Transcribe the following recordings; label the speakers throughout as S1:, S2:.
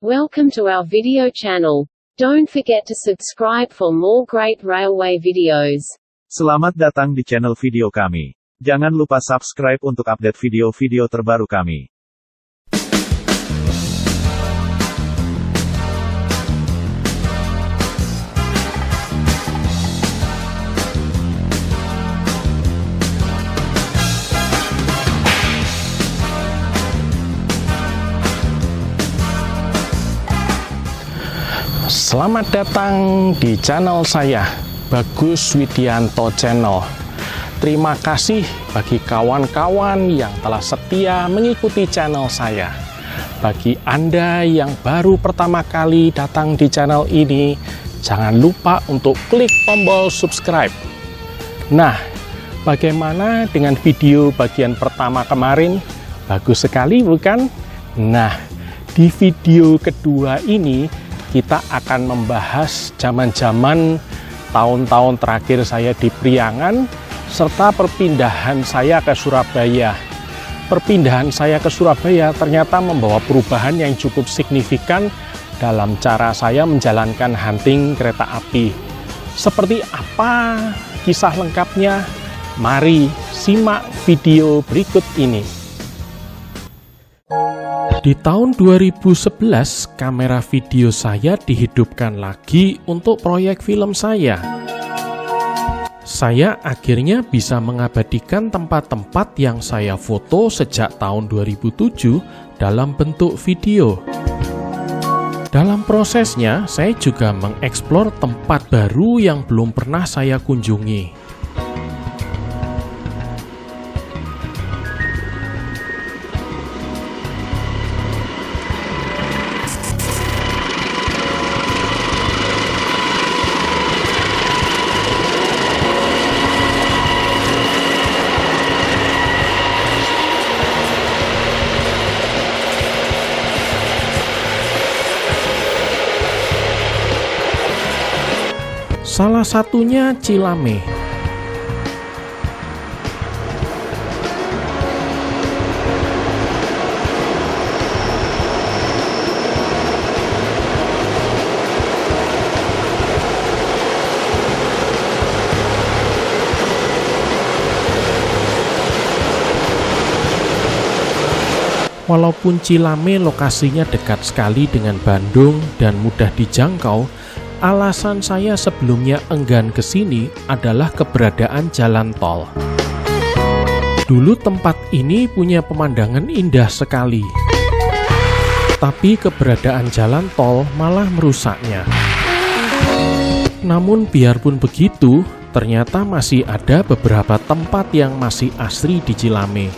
S1: Welcome to our video channel. Don't forget to subscribe for more great railway videos.
S2: Selamat datang di channel video kami. Jangan lupa subscribe untuk update video-video terbaru kami.
S3: Selamat datang di channel saya, Bagus Widianto Channel. Terima kasih bagi kawan-kawan yang telah setia mengikuti channel saya. Bagi Anda yang baru pertama kali datang di channel ini, jangan lupa untuk klik tombol subscribe. Nah, bagaimana dengan video bagian pertama kemarin? Bagus sekali, bukan? Nah, di video kedua ini kita akan membahas zaman-zaman tahun-tahun terakhir saya di Priangan, serta perpindahan saya ke Surabaya. Perpindahan saya ke Surabaya ternyata membawa perubahan yang cukup signifikan dalam cara saya menjalankan hunting kereta api. Seperti apa kisah lengkapnya? Mari simak video berikut ini. Di tahun 2011, kamera video saya dihidupkan lagi untuk proyek film saya. Saya akhirnya bisa mengabadikan tempat-tempat yang saya foto sejak tahun 2007 dalam bentuk video. Dalam prosesnya, saya juga mengeksplor tempat baru yang belum pernah saya kunjungi. Salah satunya Cilame. Walaupun Cilame lokasinya dekat sekali dengan Bandung dan mudah dijangkau, alasan saya sebelumnya enggan ke sini adalah keberadaan jalan tol. Dulu tempat ini punya pemandangan indah sekali, tapi keberadaan jalan tol malah merusaknya. Namun biarpun begitu, ternyata masih ada beberapa tempat yang masih asri di Cilame.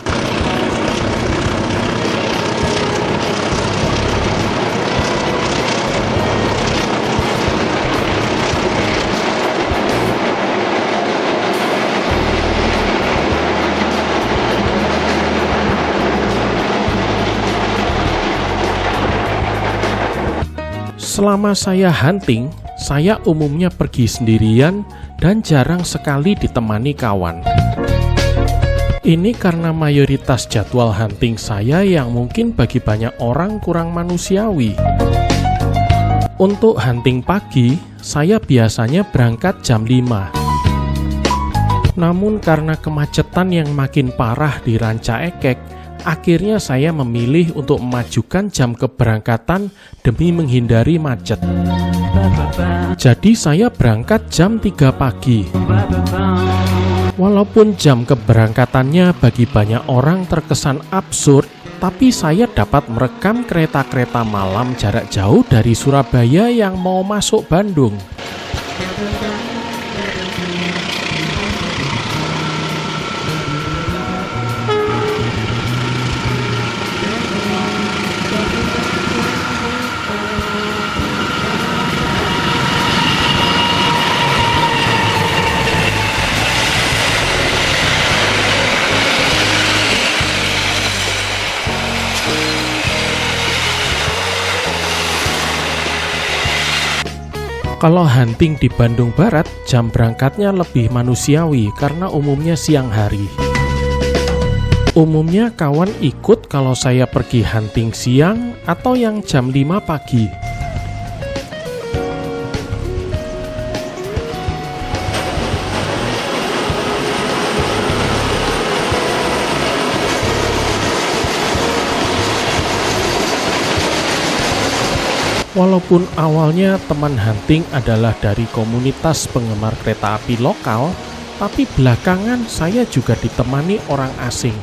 S3: Selama saya hunting, saya umumnya pergi sendirian dan jarang sekali ditemani kawan. Ini karena mayoritas jadwal hunting saya yang mungkin bagi banyak orang kurang manusiawi. Untuk hunting pagi, saya biasanya berangkat jam 5. Namun karena kemacetan yang makin parah di Ranca Ekek, akhirnya saya memilih untuk memajukan jam keberangkatan demi menghindari macet. Jadi saya berangkat jam 3 pagi. Walaupun jam keberangkatannya bagi banyak orang terkesan absurd, tapi saya dapat merekam kereta-kereta malam jarak jauh dari Surabaya yang mau masuk Bandung. Kalau hunting di Bandung Barat, jam berangkatnya lebih manusiawi karena umumnya siang hari. Umumnya kawan ikut kalau saya pergi hunting siang atau yang jam 5 pagi. Walaupun awalnya teman hunting adalah dari komunitas penggemar kereta api lokal, tapi belakangan saya juga ditemani orang asing.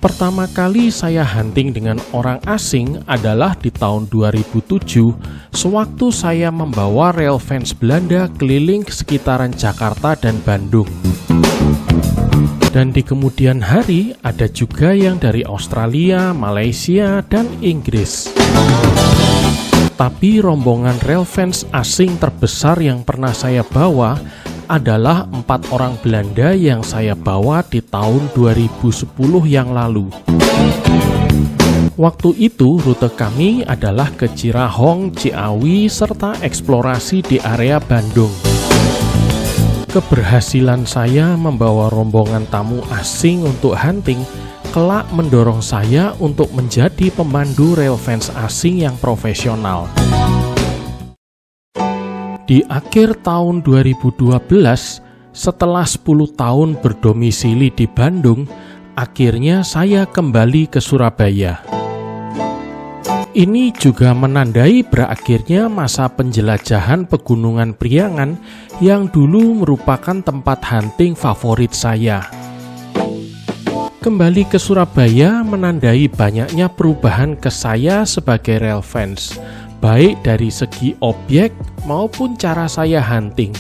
S3: Pertama kali saya hunting dengan orang asing adalah di tahun 2007, sewaktu saya membawa railfans Belanda keliling sekitaran Jakarta dan Bandung. Dan di kemudian hari ada juga yang dari Australia, Malaysia, dan Inggris. Tapi rombongan railfans asing terbesar yang pernah saya bawa adalah 4 orang Belanda yang saya bawa di tahun 2010 yang lalu. Waktu itu rute kami adalah ke Cirahong, Ciawi, serta eksplorasi di area Bandung. Keberhasilan saya membawa rombongan tamu asing untuk hunting kelak mendorong saya untuk menjadi pemandu railfans asing yang profesional. Di akhir tahun 2012, setelah 10 tahun berdomisili di Bandung, akhirnya saya kembali ke Surabaya. Ini juga menandai berakhirnya masa penjelajahan Pegunungan Priangan yang dulu merupakan tempat hunting favorit saya. Kembali ke Surabaya menandai banyaknya perubahan ke saya sebagai railfans, baik dari segi objek maupun cara saya hunting.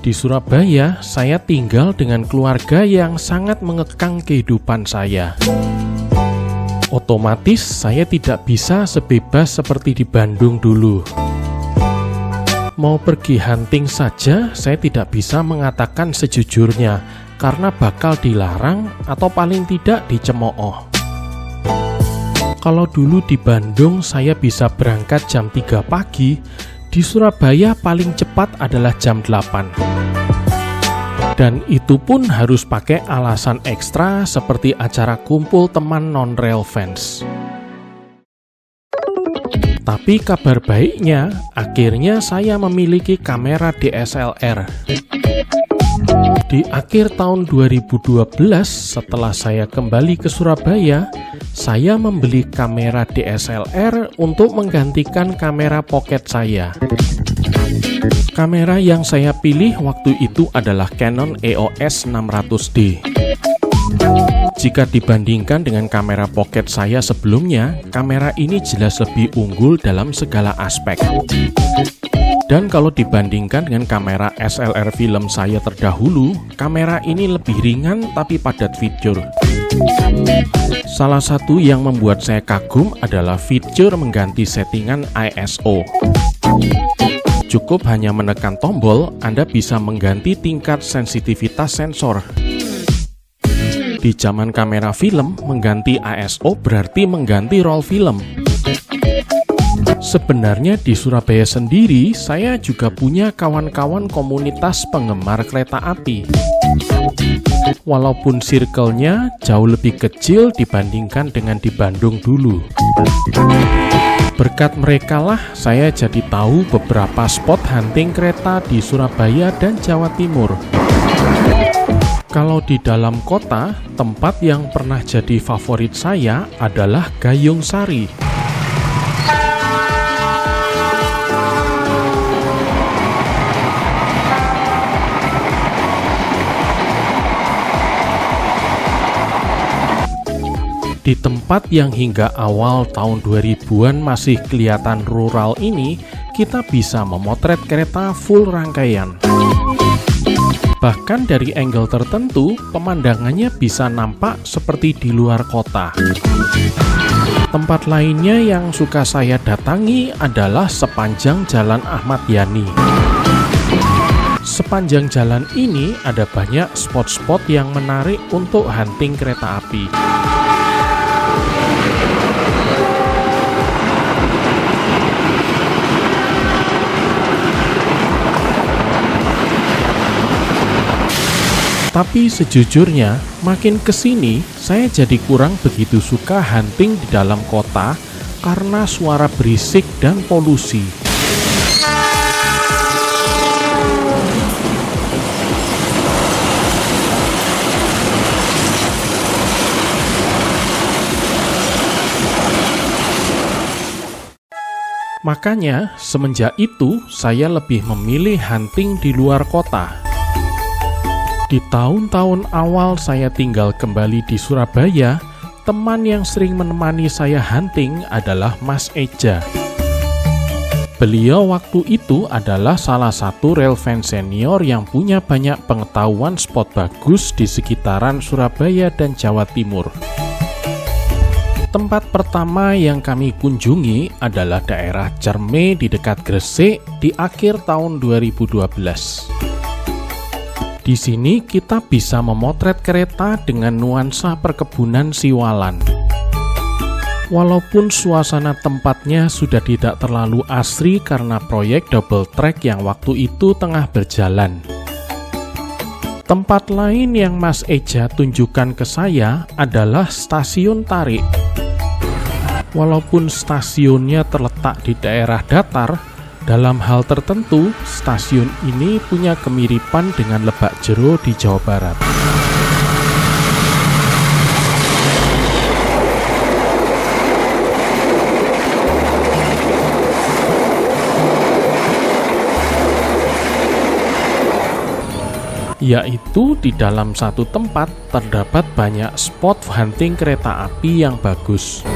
S3: Di Surabaya, saya tinggal dengan keluarga yang sangat mengekang kehidupan saya. Otomatis saya tidak bisa sebebas seperti di Bandung dulu. Mau pergi hunting saja, saya tidak bisa mengatakan sejujurnya, karena bakal dilarang atau paling tidak dicemooh. Kalau dulu di Bandung saya bisa berangkat jam 3 pagi, di Surabaya paling cepat adalah jam 8. Dan itu pun harus pakai alasan ekstra seperti acara kumpul teman non-railfans. Tapi kabar baiknya, akhirnya saya memiliki kamera DSLR. Di akhir tahun 2012, setelah saya kembali ke Surabaya, saya membeli kamera DSLR untuk menggantikan kamera pocket saya. Kamera yang saya pilih waktu itu adalah Canon EOS 600D. Jika dibandingkan dengan kamera pocket saya sebelumnya, kamera ini jelas lebih unggul dalam segala aspek. Dan kalau dibandingkan dengan kamera SLR film saya terdahulu, kamera ini lebih ringan tapi padat fitur. Salah satu yang membuat saya kagum adalah fitur mengganti settingan ISO. Cukup hanya menekan tombol, Anda bisa mengganti tingkat sensitivitas sensor. Di zaman kamera film, mengganti ISO berarti mengganti roll film. Sebenarnya di Surabaya sendiri, saya juga punya kawan-kawan komunitas penggemar kereta api. Walaupun circle-nya jauh lebih kecil dibandingkan dengan di Bandung dulu. Berkat mereka lah saya jadi tahu beberapa spot hunting kereta di Surabaya dan Jawa Timur. Kalau di dalam kota, tempat yang pernah jadi favorit saya adalah Gayung Sari. Di tempat yang hingga awal tahun 2000-an masih kelihatan rural ini, kita bisa memotret kereta full rangkaian. Bahkan dari angle tertentu, pemandangannya bisa nampak seperti di luar kota. Tempat lainnya yang suka saya datangi adalah sepanjang Jalan Ahmad Yani. Sepanjang jalan ini ada banyak spot-spot yang menarik untuk hunting kereta api. Tapi sejujurnya, makin kesini saya jadi kurang begitu suka hunting di dalam kota karena suara berisik dan polusi. Makanya, semenjak itu saya lebih memilih hunting di luar kota. Di tahun-tahun awal saya tinggal kembali di Surabaya, teman yang sering menemani saya hunting adalah Mas Eja. Beliau waktu itu adalah salah satu railfan senior yang punya banyak pengetahuan spot bagus di sekitaran Surabaya dan Jawa Timur. Tempat pertama yang kami kunjungi adalah daerah Cerme di dekat Gresik di akhir tahun 2012. Di sini kita bisa memotret kereta dengan nuansa perkebunan siwalan. Walaupun suasana tempatnya sudah tidak terlalu asri karena proyek double track yang waktu itu tengah berjalan. Tempat lain yang Mas Eja tunjukkan ke saya adalah Stasiun Tarik. Walaupun stasiunnya terletak di daerah datar, dalam hal tertentu, stasiun ini punya kemiripan dengan Lebak Jero di Jawa Barat. Yaitu di dalam satu tempat terdapat banyak spot hunting kereta api yang bagus.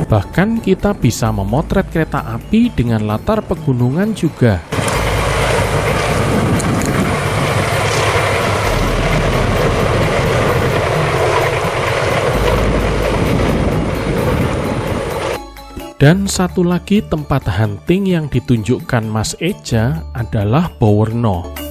S3: Bahkan kita bisa memotret kereta api dengan latar pegunungan juga. Dan satu lagi tempat hunting yang ditunjukkan Mas Eja adalah Bowerno.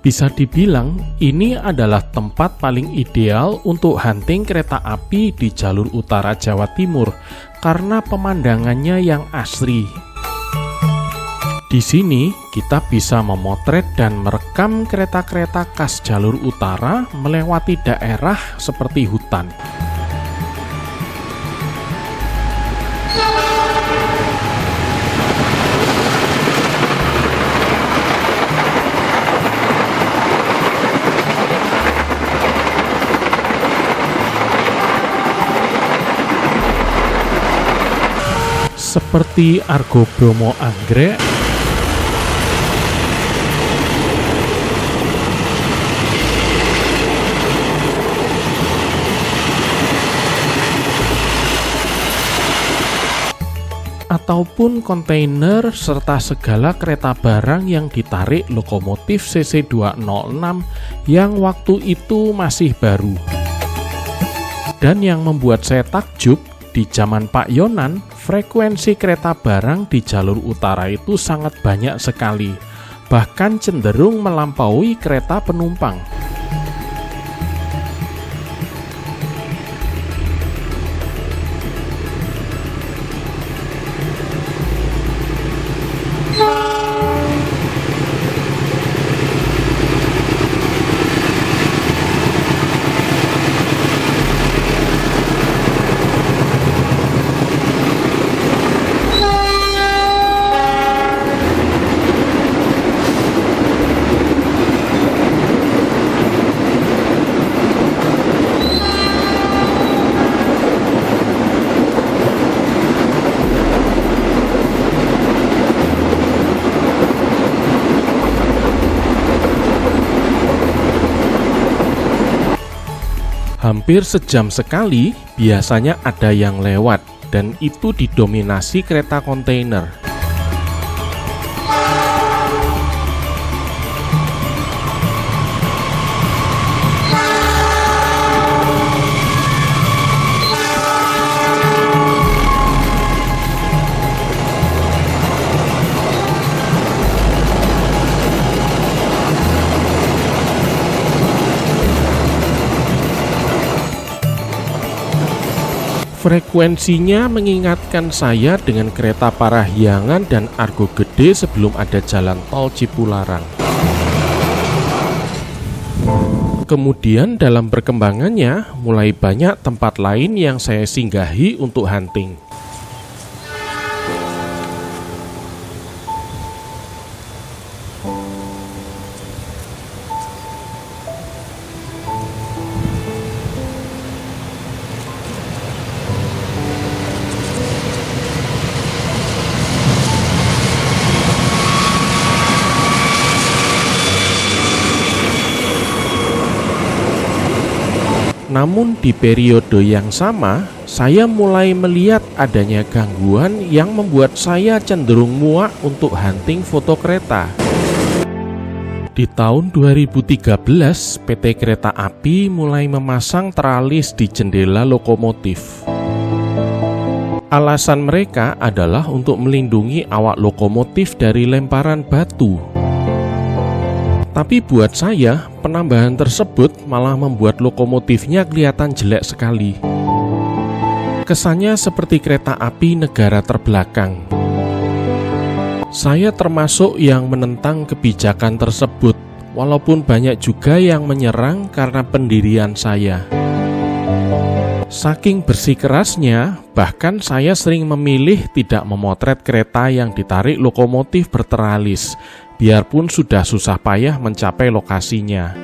S3: Bisa dibilang, ini adalah tempat paling ideal untuk hunting kereta api di jalur utara Jawa Timur karena pemandangannya yang asri. Di sini, kita bisa memotret dan merekam kereta-kereta khas jalur utara melewati daerah seperti hutan. Seperti Argo Bromo Anggrek, ataupun kontainer serta segala kereta barang yang ditarik lokomotif CC206 yang waktu itu masih baru. Dan yang membuat saya takjub, di zaman Pak Yonan, frekuensi kereta barang di jalur utara itu sangat banyak sekali, bahkan cenderung melampaui kereta penumpang. Hampir sejam sekali biasanya ada yang lewat, dan itu didominasi kereta kontainer. Frekuensinya mengingatkan saya dengan kereta Parahyangan dan Argo Gede sebelum ada jalan tol Cipularang. Kemudian dalam perkembangannya, mulai banyak tempat lain yang saya singgahi untuk hunting. Namun di periode yang sama, saya mulai melihat adanya gangguan yang membuat saya cenderung muak untuk hunting foto kereta. Di tahun 2013, PT Kereta Api mulai memasang teralis di jendela lokomotif. Alasan mereka adalah untuk melindungi awak lokomotif dari lemparan batu. Tapi buat saya, penambahan tersebut malah membuat lokomotifnya kelihatan jelek sekali. Kesannya seperti kereta api negara terbelakang. Saya termasuk yang menentang kebijakan tersebut, walaupun banyak juga yang menyerang karena pendirian saya. Saking bersikeras,nya, bahkan saya sering memilih tidak memotret kereta yang ditarik lokomotif berteralis, biarpun sudah susah payah mencapai lokasinya.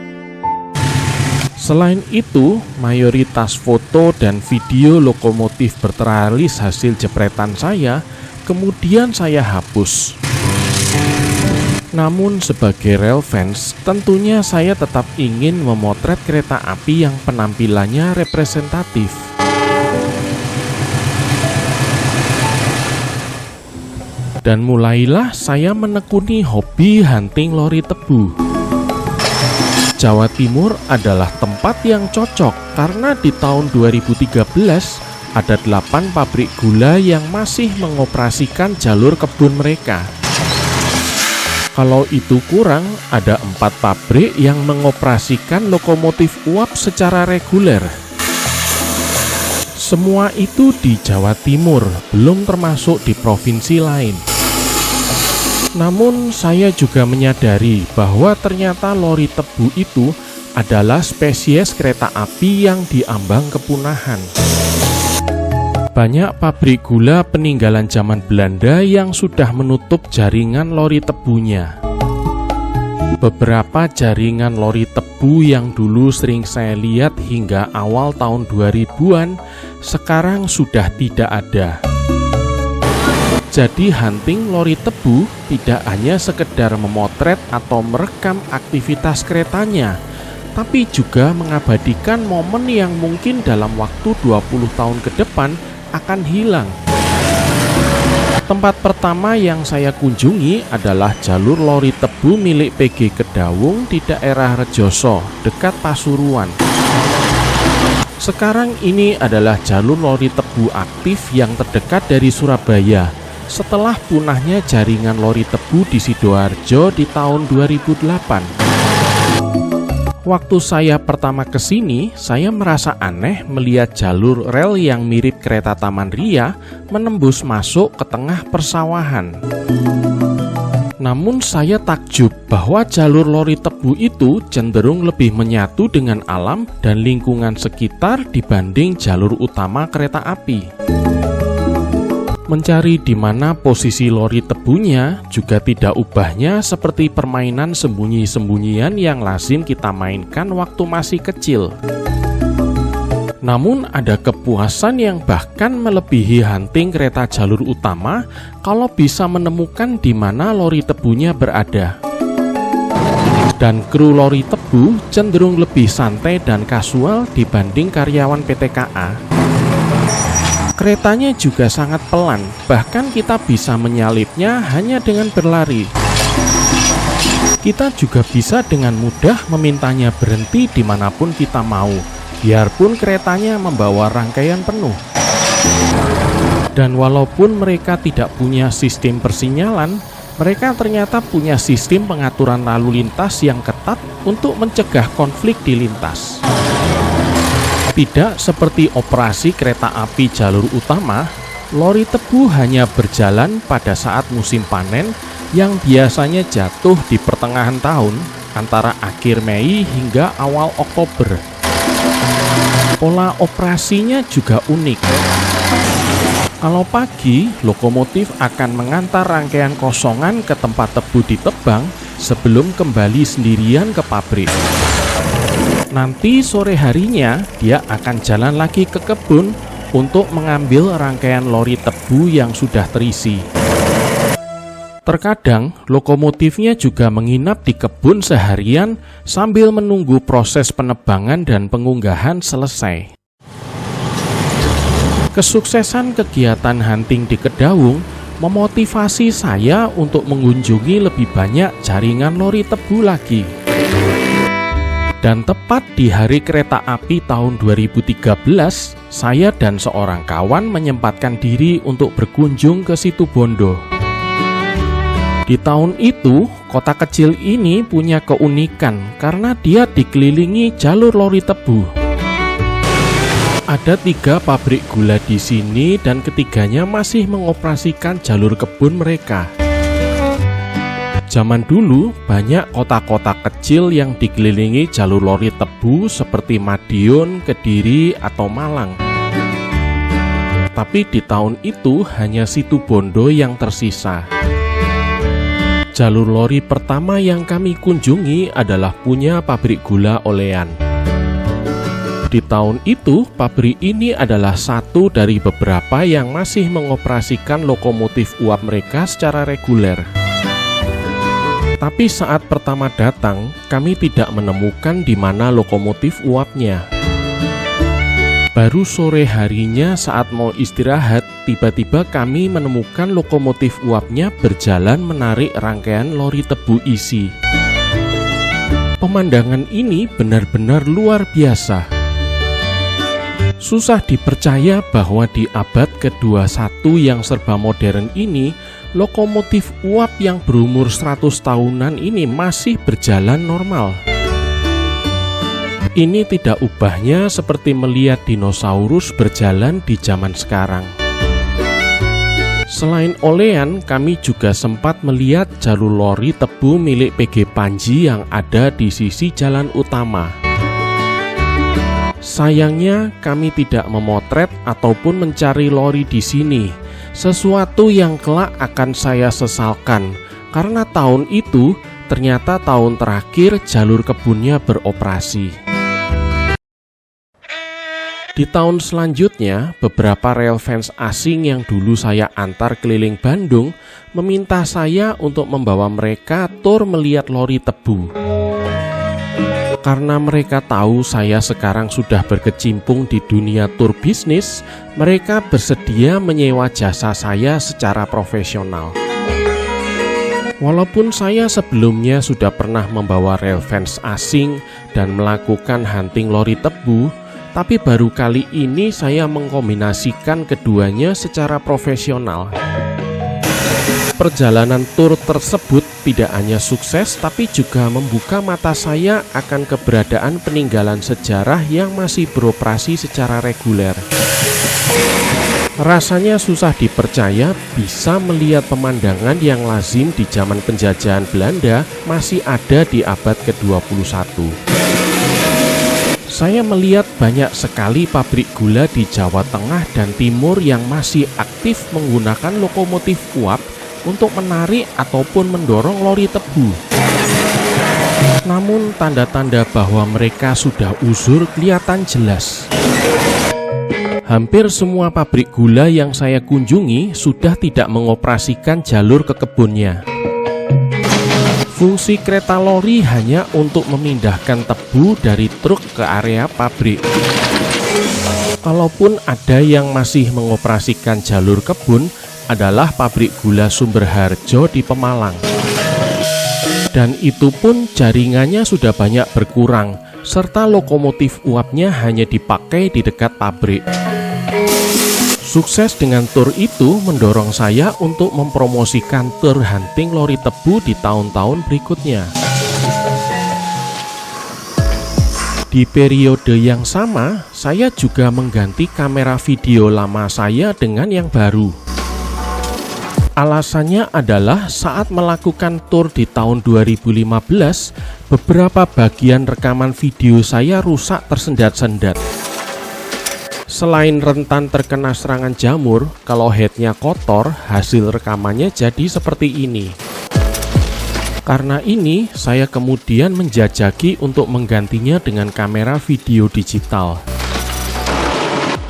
S3: Selain itu, mayoritas foto dan video lokomotif berteralis hasil jepretan saya kemudian saya hapus. Namun sebagai rail fans, tentunya saya tetap ingin memotret kereta api yang penampilannya representatif. Dan mulailah saya menekuni hobi hunting lori tebu. Jawa Timur adalah tempat yang cocok karena di tahun 2013 ada 8 pabrik gula yang masih mengoperasikan jalur kebun mereka. Kalau itu kurang, ada 4 pabrik yang mengoperasikan lokomotif uap secara reguler. Semua itu di Jawa Timur, belum termasuk di provinsi lain. Namun saya juga menyadari bahwa ternyata lori tebu itu adalah spesies kereta api yang diambang kepunahan. Banyak pabrik gula peninggalan zaman Belanda yang sudah menutup jaringan lori tebunya. Beberapa jaringan lori tebu yang dulu sering saya lihat hingga awal tahun 2000-an sekarang sudah tidak ada. Jadi hunting lori tebu tidak hanya sekedar memotret atau merekam aktivitas keretanya, tapi juga mengabadikan momen yang mungkin dalam waktu 20 tahun ke depan akan hilang. Tempat pertama yang saya kunjungi adalah jalur lori tebu milik PG Kedawung di daerah Rejoso, dekat Pasuruan. Sekarang ini adalah jalur lori tebu aktif yang terdekat dari Surabaya, setelah punahnya jaringan lori tebu di Sidoarjo di tahun 2008. Waktu saya pertama ke sini, saya merasa aneh melihat jalur rel yang mirip kereta Taman Ria menembus masuk ke tengah persawahan. Namun saya takjub bahwa jalur lori tebu itu cenderung lebih menyatu dengan alam dan lingkungan sekitar dibanding jalur utama kereta api. Mencari di mana posisi lori tebunya juga tidak ubahnya seperti permainan sembunyi-sembunyian yang lazim kita mainkan waktu masih kecil. Namun ada kepuasan yang bahkan melebihi hunting kereta jalur utama kalau bisa menemukan di mana lori tebunya berada. Dan kru lori tebu cenderung lebih santai dan kasual dibanding karyawan PT KA. Keretanya juga sangat pelan, bahkan kita bisa menyalipnya hanya dengan berlari. Kita juga bisa dengan mudah memintanya berhenti dimanapun kita mau, biarpun keretanya membawa rangkaian penuh. Dan walaupun mereka tidak punya sistem persinyalan, mereka ternyata punya sistem pengaturan lalu lintas yang ketat untuk mencegah konflik di lintas. Tidak seperti operasi kereta api jalur utama, lori tebu hanya berjalan pada saat musim panen yang biasanya jatuh di pertengahan tahun antara akhir Mei hingga awal Oktober. Pola operasinya juga unik. Kalau pagi, lokomotif akan mengantar rangkaian kosongan ke tempat tebu ditebang sebelum kembali sendirian ke pabrik. Nanti sore harinya, dia akan jalan lagi ke kebun untuk mengambil rangkaian lori tebu yang sudah terisi. Terkadang, lokomotifnya juga menginap di kebun seharian sambil menunggu proses penebangan dan pengunggahan selesai. Kesuksesan kegiatan hunting di Kedawung memotivasi saya untuk mengunjungi lebih banyak jaringan lori tebu lagi. Dan tepat di hari kereta api tahun 2013, saya dan seorang kawan menyempatkan diri untuk berkunjung ke Situbondo. Di tahun itu, kota kecil ini punya keunikan karena dia dikelilingi jalur lori tebu. Ada 3 pabrik gula di sini dan ketiganya masih mengoperasikan jalur kebun mereka. Zaman dulu, banyak kota-kota kecil yang dikelilingi jalur lori tebu seperti Madiun, Kediri, atau Malang. Tapi di tahun itu hanya Situbondo yang tersisa. Jalur lori pertama yang kami kunjungi adalah punya pabrik gula Olean. Di tahun itu, pabrik ini adalah satu dari beberapa yang masih mengoperasikan lokomotif uap mereka secara reguler. Tapi saat pertama datang, kami tidak menemukan di mana lokomotif uapnya. Baru sore harinya saat mau istirahat, tiba-tiba kami menemukan lokomotif uapnya berjalan menarik rangkaian lori tebu isi. Pemandangan ini benar-benar luar biasa. Susah dipercaya bahwa di abad ke-21 yang serba modern ini, lokomotif uap yang berumur 100 tahunan ini masih berjalan normal. Ini tidak ubahnya seperti melihat dinosaurus berjalan di zaman sekarang. Selain Olean, kami juga sempat melihat jalur lori tebu milik PG Panji yang ada di sisi jalan utama. Sayangnya, kami tidak memotret ataupun mencari lori di sini, sesuatu yang kelak akan saya sesalkan, karena tahun itu ternyata tahun terakhir jalur kebunnya beroperasi. Di tahun selanjutnya, beberapa rail fans asing yang dulu saya antar keliling Bandung meminta saya untuk membawa mereka tur melihat lori tebu. Karena mereka tahu saya sekarang sudah berkecimpung di dunia tur bisnis, mereka bersedia menyewa jasa saya secara profesional. Walaupun saya sebelumnya sudah pernah membawa rail fans asing dan melakukan hunting lori tebu, tapi baru kali ini saya mengkombinasikan keduanya secara profesional. Perjalanan tur tersebut tidak hanya sukses, tapi juga membuka mata saya akan keberadaan peninggalan sejarah yang masih beroperasi secara reguler. Rasanya susah dipercaya bisa melihat pemandangan yang lazim di zaman penjajahan Belanda masih ada di abad ke-21. Saya melihat banyak sekali pabrik gula di Jawa Tengah dan Timur yang masih aktif menggunakan lokomotif uap untuk menarik ataupun mendorong lori tebu. Namun tanda-tanda bahwa mereka sudah uzur kelihatan jelas. Hampir semua pabrik gula yang saya kunjungi sudah tidak mengoperasikan jalur ke kebunnya. Fungsi kereta lori hanya untuk memindahkan tebu dari truk ke area pabrik. Kalaupun ada yang masih mengoperasikan jalur kebun, adalah pabrik gula Sumber Harjo di Pemalang. Dan itu pun jaringannya sudah banyak berkurang, serta lokomotif uapnya hanya dipakai di dekat pabrik. Sukses dengan tur itu mendorong saya untuk mempromosikan tur hunting lori tebu di tahun-tahun berikutnya. Di periode yang sama, saya juga mengganti kamera video lama saya dengan yang baru. Alasannya adalah saat melakukan tour di tahun 2015, beberapa bagian rekaman video saya rusak tersendat-sendat. Selain rentan terkena serangan jamur, kalau headnya kotor, hasil rekamannya jadi seperti ini. Karena ini, saya kemudian menjajaki untuk menggantinya dengan kamera video digital.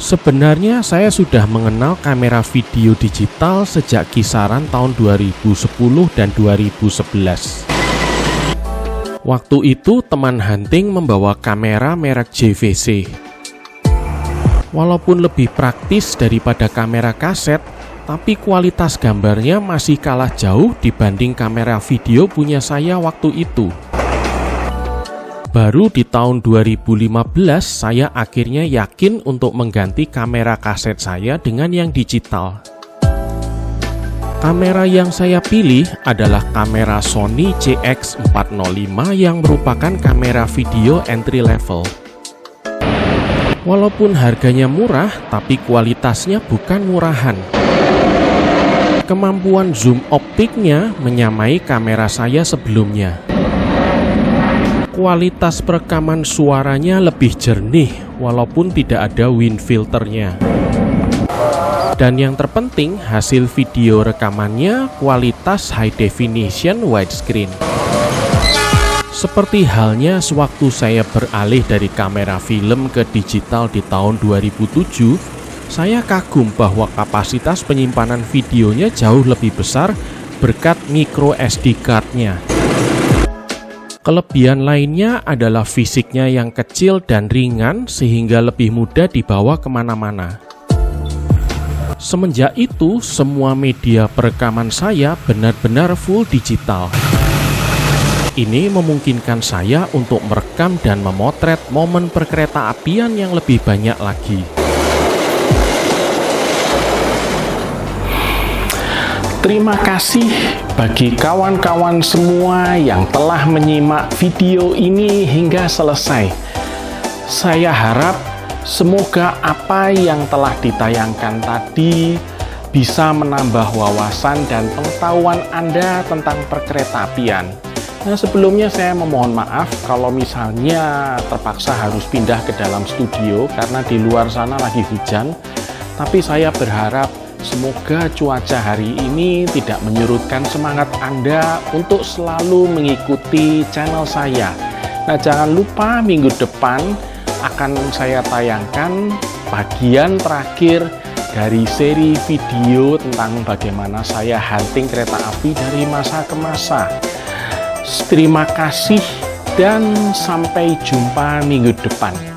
S3: Sebenarnya saya sudah mengenal kamera video digital sejak kisaran tahun 2010 dan 2011. Waktu itu teman hunting membawa kamera merek JVC. Walaupun lebih praktis daripada kamera kaset, tapi kualitas gambarnya masih kalah jauh dibanding kamera video punya saya waktu itu. Baru di tahun 2015 saya akhirnya yakin untuk mengganti kamera kaset saya dengan yang digital. Kamera yang saya pilih adalah kamera Sony CX405 yang merupakan kamera video entry level. Walaupun harganya murah, tapi kualitasnya bukan murahan. Kemampuan zoom optiknya menyamai kamera saya sebelumnya. Kualitas perekaman suaranya lebih jernih, walaupun tidak ada wind filternya. Dan yang terpenting, hasil video rekamannya kualitas high definition widescreen. Seperti halnya sewaktu saya beralih dari kamera film ke digital di tahun 2007, saya kagum bahwa kapasitas penyimpanan videonya jauh lebih besar berkat micro SD card-nya. Kelebihan lainnya adalah fisiknya yang kecil dan ringan sehingga lebih mudah dibawa kemana-mana. Semenjak itu, semua media perekaman saya benar-benar full digital. Ini memungkinkan saya untuk merekam dan memotret momen perkereta apian yang lebih banyak lagi. Terima kasih bagi kawan-kawan semua yang telah menyimak video ini hingga selesai. Saya harap semoga apa yang telah ditayangkan tadi bisa menambah wawasan dan pengetahuan Anda tentang perkeretaapian. Nah, sebelumnya saya memohon maaf kalau misalnya terpaksa harus pindah ke dalam studio karena di luar sana lagi hujan. Tapi saya berharap semoga cuaca hari ini tidak menyurutkan semangat Anda untuk selalu mengikuti channel saya. Nah, jangan lupa minggu depan akan saya tayangkan bagian terakhir dari seri video tentang bagaimana saya hunting kereta api dari masa ke masa. Terima kasih dan sampai jumpa minggu depan.